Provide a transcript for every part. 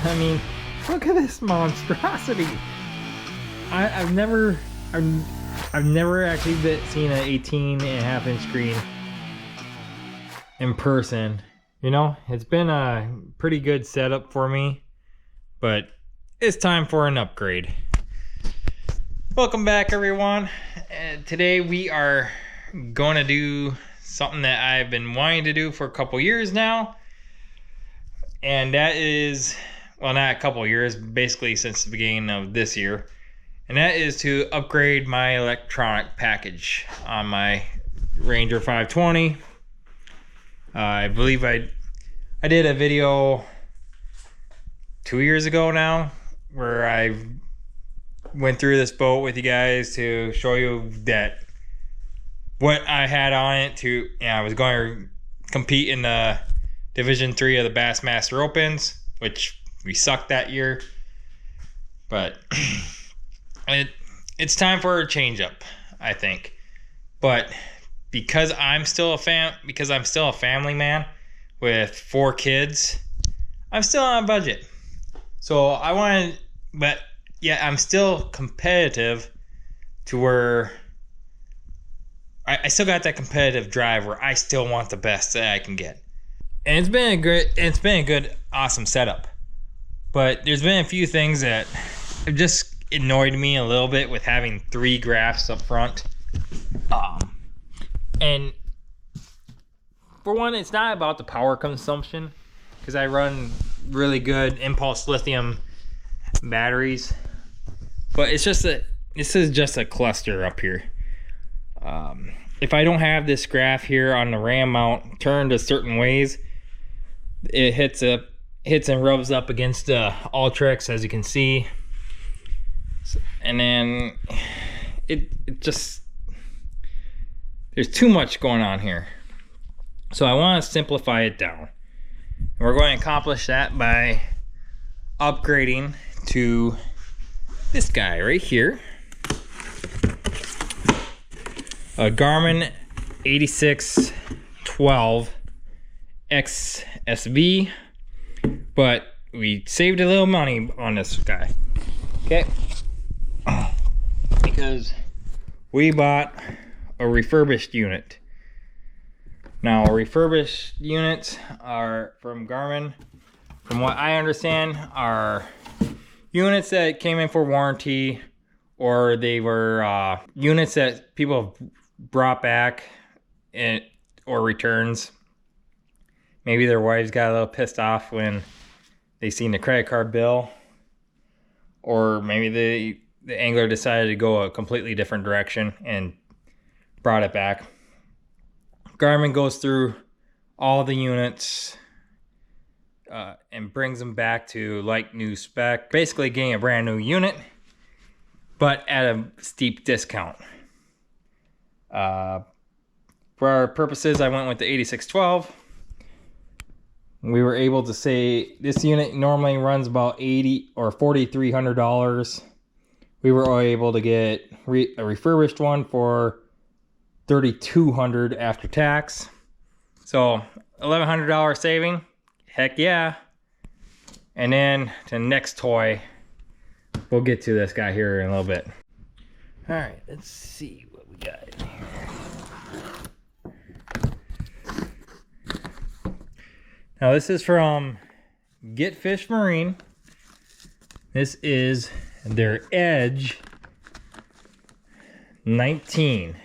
I mean, look at this monstrosity. I've never actually seen an 18.5-inch screen in person. You know, it's been a pretty good setup for me, but it's time for an upgrade. Welcome back, everyone. Today we are going to do something that I've been wanting to do for a couple years now, and that is, well, not a couple years, basically since the beginning of this year, and that is to upgrade my electronic package on my Ranger 520. I believe I did a video 2 years ago now where I went through this boat with you guys to show you that what I had on it to, I was going to compete in the Division 3 of the Bassmaster Opens, which we sucked that year. But it's time for a change up, I think. But because I'm still a family man with 4 kids, I'm still on a budget. So I wanted, but yeah, I'm still competitive to where I still got that competitive drive where I still want the best that I can get. And it's been a good, awesome setup. But there's been a few things that have just annoyed me a little bit with having 3 graphs up front. And for one, it's not about the power consumption, because I run really good impulse lithium batteries. But it's just this is just a cluster up here. If I don't have this graph here on the ram mount turned a certain ways, it hits and rubs up against the Ultrix, as you can see. And then it just, there's too much going on here. So I want to simplify it down. And we're going to accomplish that by upgrading to this guy right here. A Garmin 8612 XSV, but we saved a little money on this guy. Okay. Because we bought a refurbished unit. Now, refurbished units are from Garmin, from what I understand, are units that came in for warranty, or they were units that people have brought back or returns. Maybe their wives got a little pissed off when they seen the credit card bill, or maybe the angler decided to go a completely different direction and brought it back. Garmin goes through all the units and brings them back to like new spec, basically getting a brand new unit, but at a steep discount. For our purposes, I went with the 8612. We were able to say this unit normally runs about $80 or $4,300. We were able to get a refurbished one for $3,200 after tax. So $1,100 saving. Heck yeah. And then the next toy, we'll get to this guy here in a little bit. All right, let's see what we got in here. Now this is from Get Fish Marine. This is their Edge 19.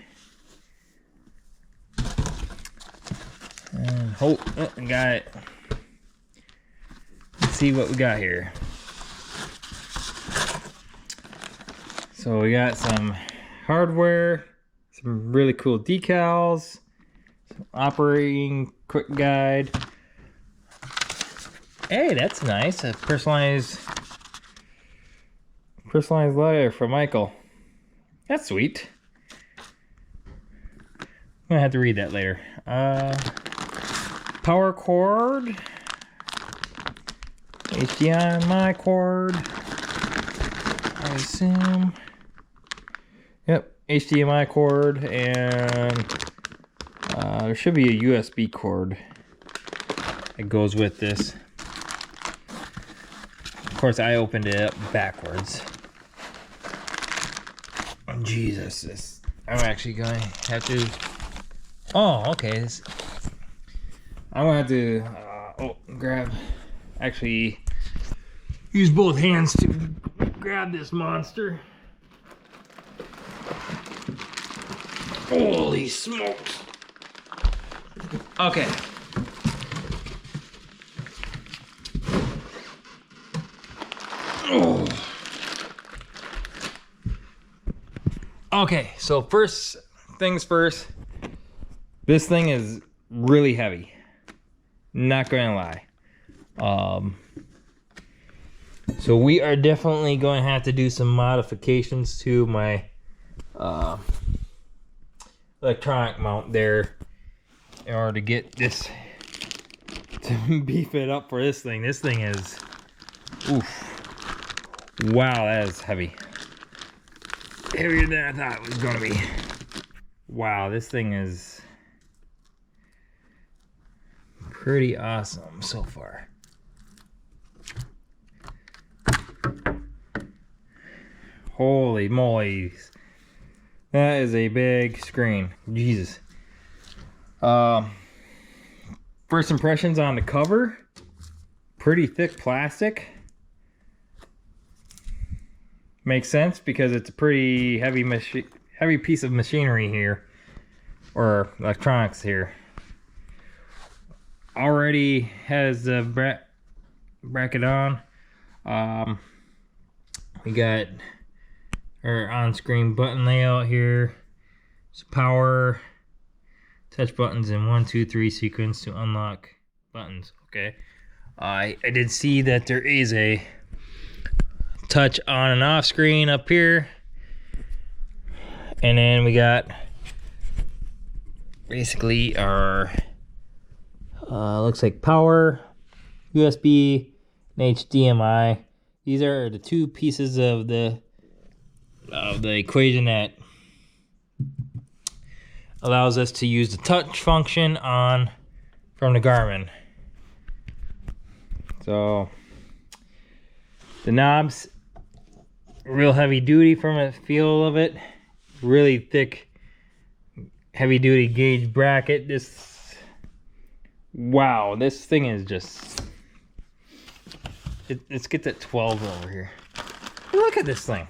And I got it. Let's see what we got here. So we got some hardware, some really cool decals, some operating quick guide. Hey, that's nice. A personalized letter from Michael. That's sweet. I'm gonna have to read that later. Power cord, HDMI cord, I assume. Yep, HDMI cord, and there should be a USB cord that goes with this. course, I opened it up backwards. Oh, Jesus, I'm actually going to have to... Oh, okay. I'm going to have to grab... Actually, use both hands to grab this monster. Holy smokes. Okay. Oh. Okay, so first things first. This thing is really heavy. Not gonna lie. So we are definitely going to have to do some modifications to my electronic mount there in order to get this to beef it up for this thing. This thing is, oof, wow, that is heavy. Heavier than I thought it was gonna be. Wow, this thing is pretty awesome so far. Holy moly. That is a big screen. Jesus. First impressions on the cover. Pretty thick plastic. Makes sense because it's a pretty heavy piece of machinery here. Or electronics here. Already has the bracket on. We got our on-screen button layout here. So power, touch buttons in 1, 2, 3 sequence to unlock buttons. Okay. I did see that there is a touch on and off screen up here. And then we got basically our looks like power, USB, and HDMI. These are the two pieces of the equation that allows us to use the touch function from the Garmin. So the knobs, real heavy duty from a feel of it. Really thick, heavy duty gauge bracket. Wow, this thing is just... Let's get that 12 over here. Look at this thing.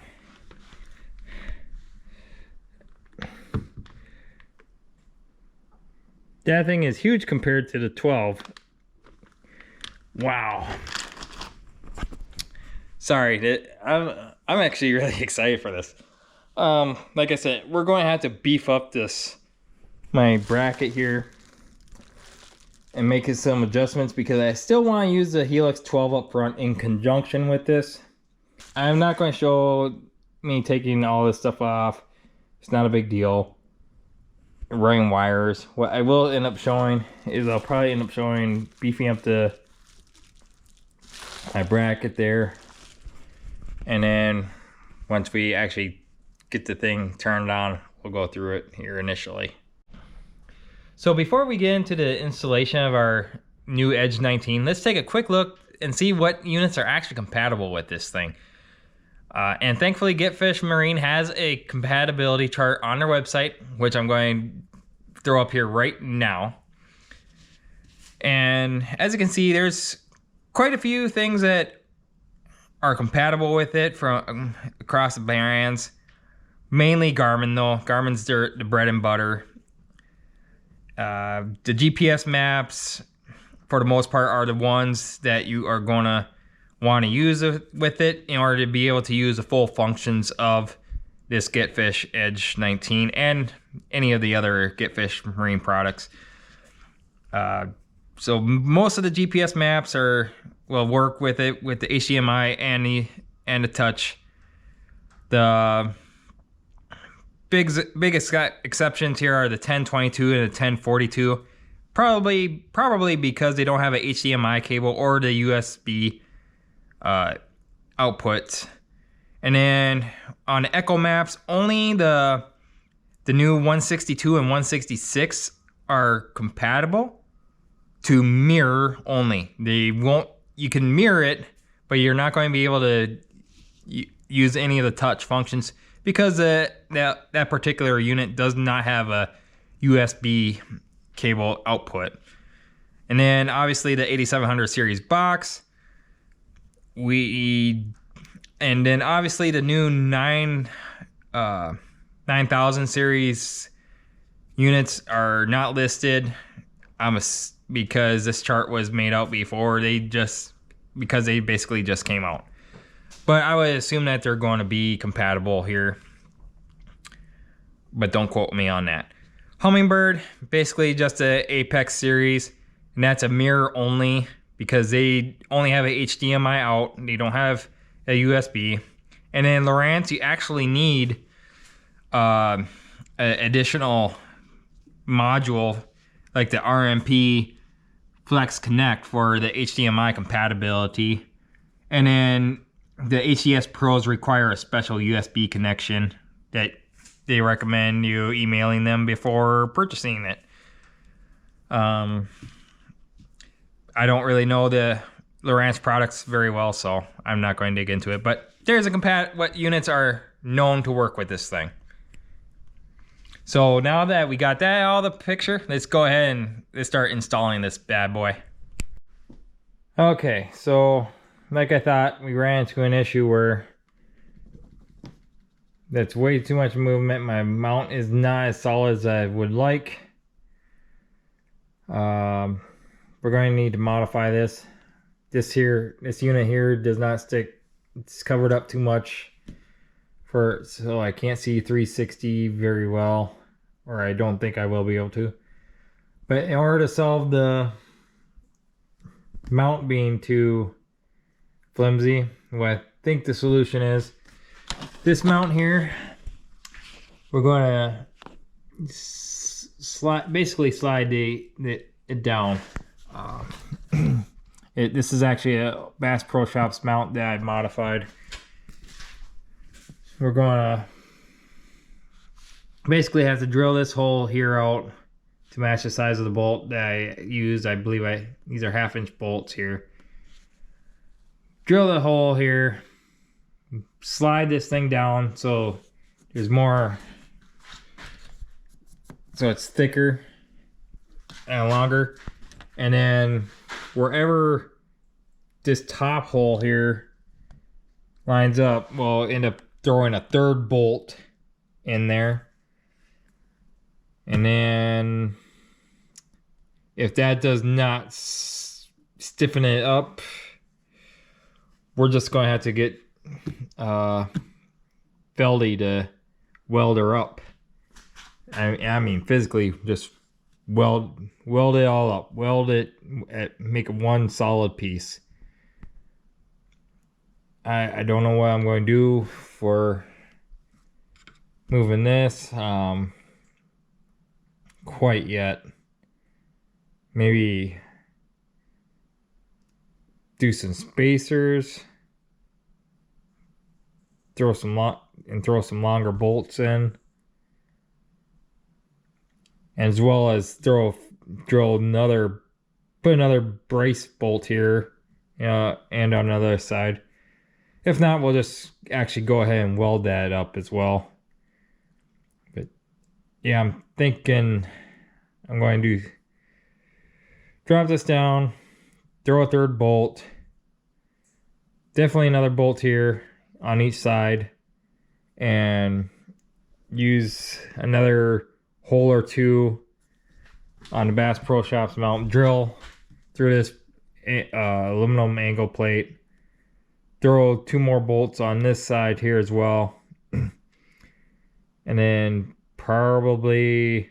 That thing is huge compared to the 12. Wow. Sorry, I'm actually really excited for this. Like I said, we're going to have to beef up my bracket here and make some adjustments because I still want to use the Helix 12 up front in conjunction with this. I'm not going to show me taking all this stuff off. It's not a big deal. Running wires. What I will end up showing is I'll probably end up showing beefing up my bracket there. And then once we actually get the thing turned on, we'll go through it here initially. So before we get into the installation of our new Edge 19, let's take a quick look and see what units are actually compatible with this thing. And thankfully Getfish Marine has a compatibility chart on their website, which I'm going to throw up here right now. And as you can see, there's quite a few things that are compatible with it from across the brands. Mainly Garmin though. Garmin's the bread and butter. The GPS maps, for the most part, are the ones that you are going to want to use with it in order to be able to use the full functions of this Getfish Edge 19 and any of the other Getfish Marine products. So most of the GPS maps will work with it with the HDMI and the touch. The biggest exceptions here are the 1022 and the 1042. Probably because they don't have an HDMI cable or the USB output. And then on the Echo maps, only the new 162 and 166 are compatible to mirror only. You can mirror it, but you're not going to be able to use any of the touch functions because that particular unit does not have a USB cable output. And then obviously the 8700 series box, and then obviously the new 9000 series units are not listed. Because this chart was made out before because they basically just came out. But I would assume that they're going to be compatible here, but don't quote me on that. Hummingbird, basically just a Apex series, and that's a mirror only because they only have a HDMI out. They don't have a USB. And then Lowrance, you actually need an additional module like the RMP Flex Connect for the HDMI compatibility. And then the HDS Pros require a special USB connection that they recommend you emailing them before purchasing it. I don't really know the Lowrance products very well, so I'm not going to dig into it. But there's what units are known to work with this thing. So now that we got that all the picture, let's go ahead and let's start installing this bad boy. Okay, so like I thought, we ran into an issue where that's way too much movement. My mount is not as solid as I would like. We're going to need to modify this. This unit here does not stick. It's covered up too much so I can't see 360 very well, or I don't think I will be able to. But in order to solve the mount being too flimsy, what I think the solution is, this mount here, we're going to basically slide it down. This is actually a Bass Pro Shops mount that I've modified. We're going to basically have to drill this hole here out to match the size of the bolt that I used. I believe these are 1/2-inch bolts here. Drill the hole here, slide this thing down so there's more, so it's thicker and longer. And then wherever this top hole here lines up, we'll end up throwing a 3rd bolt in there. And then if that does not stiffen it up, we're just going to have to get Feldy to weld her up. I mean physically just weld it all up, make it one solid piece. I don't know what I'm going to do for moving this quite yet. Maybe do some spacers, throw some longer bolts in, as well as put another brace bolt here, and on the other side. If not, we'll just actually go ahead and weld that up as well. But yeah, I'm thinking I'm going to drop this down, throw a 3rd bolt, definitely another bolt here on each side, and use another hole or 2 on the Bass Pro Shops mount, drill through this aluminum angle plate, throw 2 more bolts on this side here as well, and then probably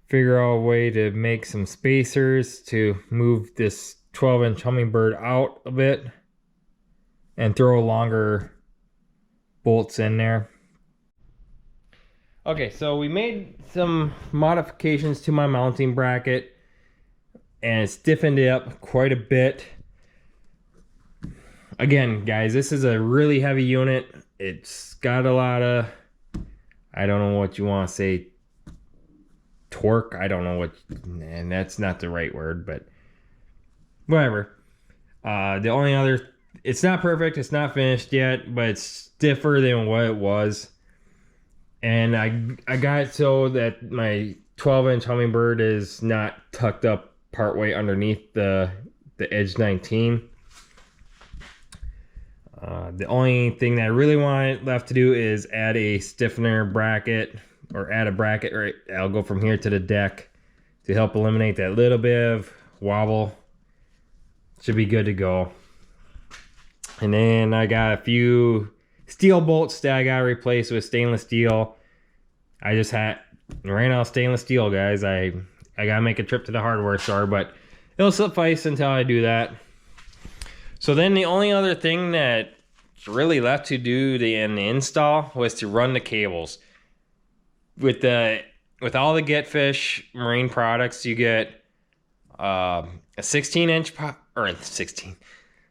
figure out a way to make some spacers to move this 12-inch Hummingbird out a bit and throw longer bolts in there. Okay, so we made some modifications to my mounting bracket and it stiffened it up quite a bit. Again, guys, this is a really heavy unit. It's got a lot of, I don't know what you want to say, torque. I don't know what, and that's not the right word, but whatever. The only other it's not perfect, it's not finished yet, but it's stiffer than what it was. And I got it so that my 12-inch Hummingbird is not tucked up partway underneath the Edge 19. The only thing that I really want left to do is add a stiffener bracket, or add a bracket, right? I'll go from here to the deck to help eliminate that little bit of wobble. Should be good to go. And then I got a few steel bolts that I gotta replace with stainless steel. I just ran out of stainless steel, guys. I gotta make a trip to the hardware store, but it'll suffice until I do that. So then the only other thing that really left to do in the install was to run the cables. With all the Getfish marine products, you get a 16-inch or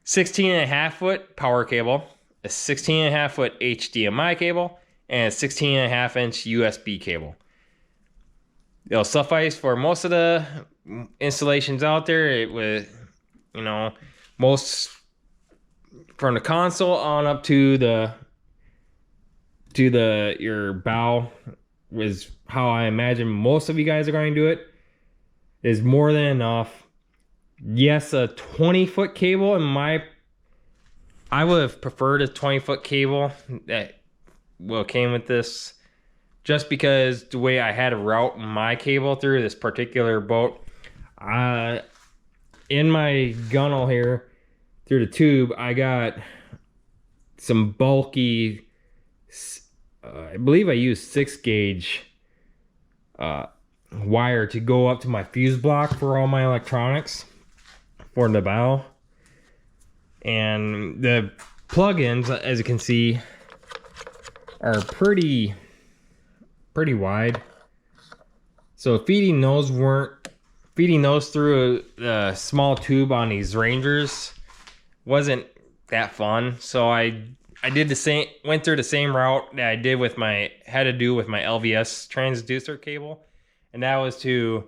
16 and a half foot power cable, a 16 and a half foot HDMI cable, and a 16 and a half inch USB cable. It'll suffice for most of the installations out there. It was, you know, most from the console on up to your bow was how I imagine most of you guys are going to do it. Is more than enough. Yes, a 20-foot cable I would have preferred a 20-foot cable that came with this, just because the way I had to route my cable through this particular boat. In my gunnel here, through the tube, I got some bulky, I believe I used 6-gauge wire to go up to my fuse block for all my electronics for the bow. And the plugins, as you can see, are pretty wide. So feeding those through a small tube on these Rangers wasn't that fun. So I went through the same route that I did had to do with my LVS transducer cable. And that was to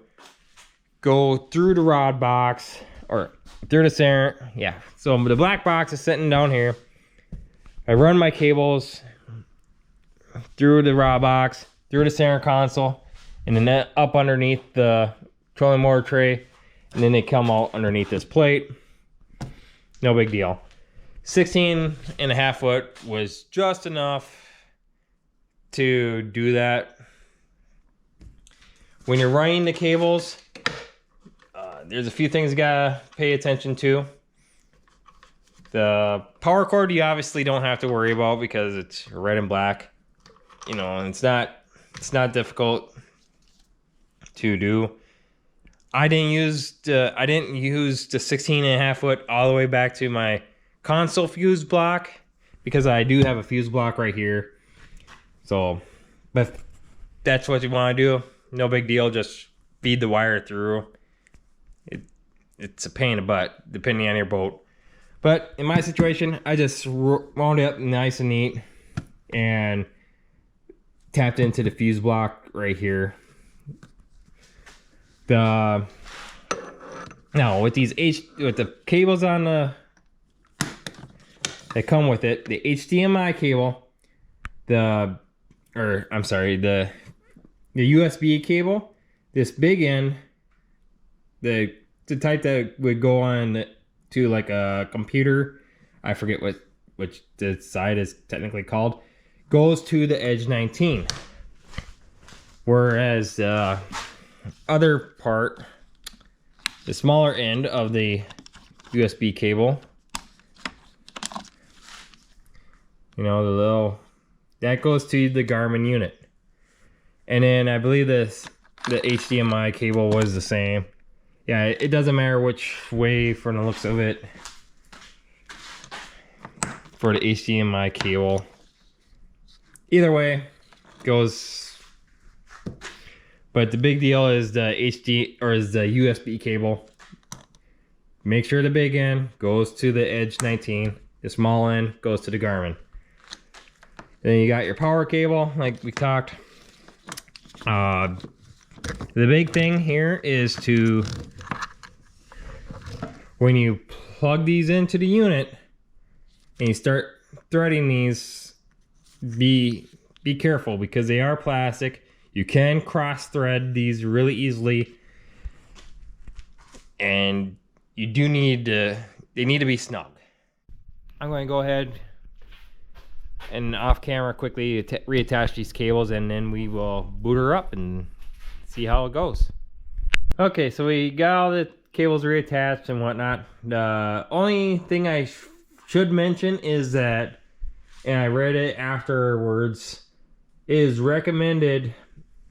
go through the rod box, or through the center. Yeah, so the black box is sitting down here. I run my cables through the rod box, through the center console, and then up underneath the trolling motor tray, and then they come out underneath this plate. No big deal. 16 and a half foot was just enough to do that. When you're running the cables, there's a few things you gotta pay attention to. The power cord you obviously don't have to worry about because it's red and black. You know, and it's not difficult to do. I didn't use the 16 and a half foot all the way back to my console fuse block because I do have a fuse block right here. So, but that's what you want to do. No big deal. Just feed the wire through. It's a pain in the butt depending on your boat. But in my situation, I just wound it up nice and neat and tapped into the fuse block right here. Now with the cables on that come with it, the HDMI cable, the USB cable, this big end, the type that would go on to like a computer, I forget which the side is technically called, goes to the Edge 19. Whereas the other part, the smaller end of the USB cable, you know, that goes to the Garmin unit. And then I believe the HDMI cable was the same. Yeah, it doesn't matter which way from the looks of it for the HDMI cable. Either way goes. But the big deal is the USB cable. Make sure the big end goes to the Edge 19. The small end goes to the Garmin. Then you got your power cable, like we talked. The big thing here is when you plug these into the unit, and you start threading these, be careful because they are plastic. You can cross thread these really easily, and you do need to, they need to be snug. I'm going to go ahead and off camera quickly reattach these cables, and then we will boot her up and see how it goes. Okay, so we got all the cables reattached and whatnot. The only thing I should mention is that, and I read it afterwards, it is recommended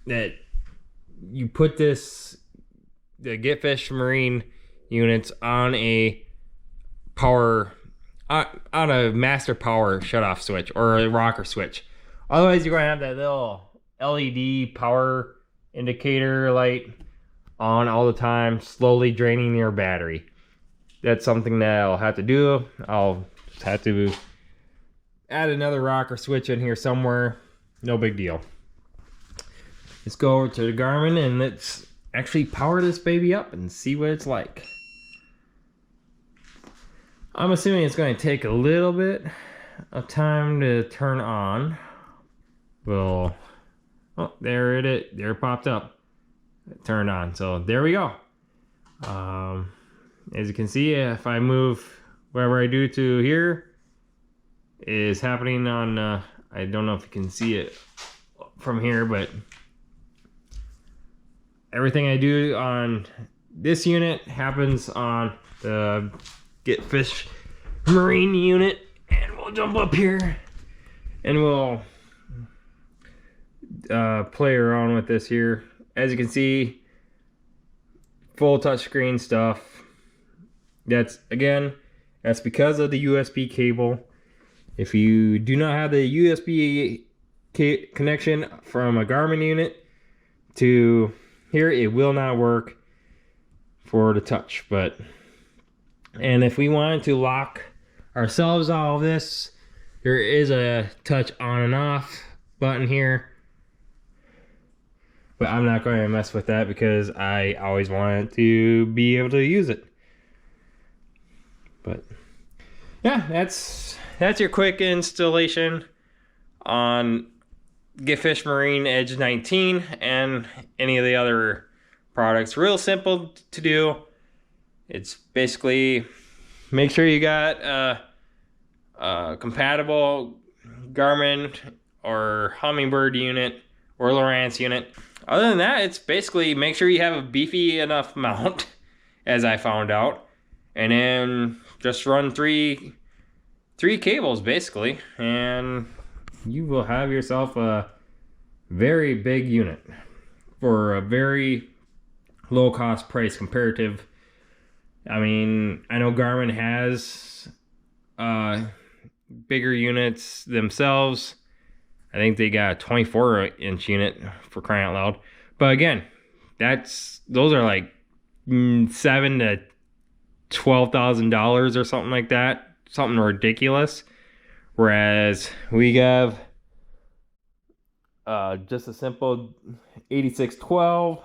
that you put the Getfish Marine units on a power, on a master power shutoff switch or a rocker switch. Otherwise, you're going to have that little LED power indicator light on all the time, slowly draining your battery. That's something that I'll have to do. I'll just have to add another rocker switch in here somewhere. No big deal. Let's go over to the Garmin and let's actually power this baby up and see what it's like. I'm assuming it's going to take a little bit of time to turn on. Well, oh, there it is. There it popped up. It turned on. So there we go. As you can see, if I move whatever I do to here, is happening on, I don't know if you can see it from here, but everything I do on this unit happens on the Getfish Marine unit. And we'll jump up here and we'll play around with this here. As you can see, full touchscreen stuff. That's because of the USB cable. If you do not have the USB connection from a Garmin unit to here, it will not work for the touch. And if we wanted to lock ourselves all of this, there is a touch on and off button here. But I'm not going to mess with that because I always wanted to be able to use it. But yeah, that's your quick installation on Getfish Marine Edge 19 and any of the other products. Real simple to do. It's basically make sure you got a compatible Garmin or Humminbird unit or Lowrance unit. Other than that, it's basically make sure you have a beefy enough mount, as I found out, and then just run three cables basically, and you will have yourself a very big unit for a very low cost price comparative. I mean, I know Garmin has bigger units themselves. I think they got a 24-inch unit, for crying out loud. But again, those are like $7,000 to $12,000 or something like that, something ridiculous. Whereas we have just a simple 8612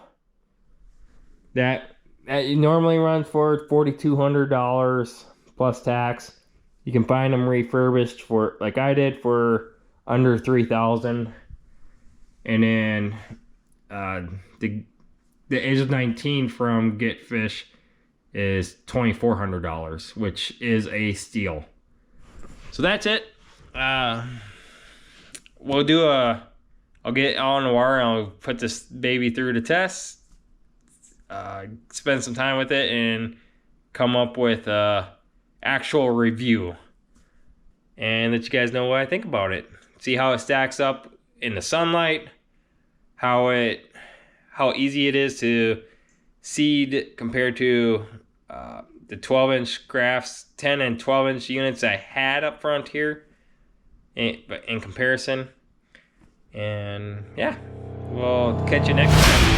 that normally runs for $4,200 plus tax. You can find them refurbished for, like I did, for under $3,000. And then the Edge 19 from Getfish is $2,400, which is a steal. So that's it. I'll get on the wire and I'll put this baby through the test, spend some time with it, and come up with a actual review and let you guys know what I think about it. See how it stacks up in the sunlight, how easy it is to seed compared to the 12-inch graphs, 10 and 12-inch units I had up front here, but in comparison. And yeah, we'll catch you next time.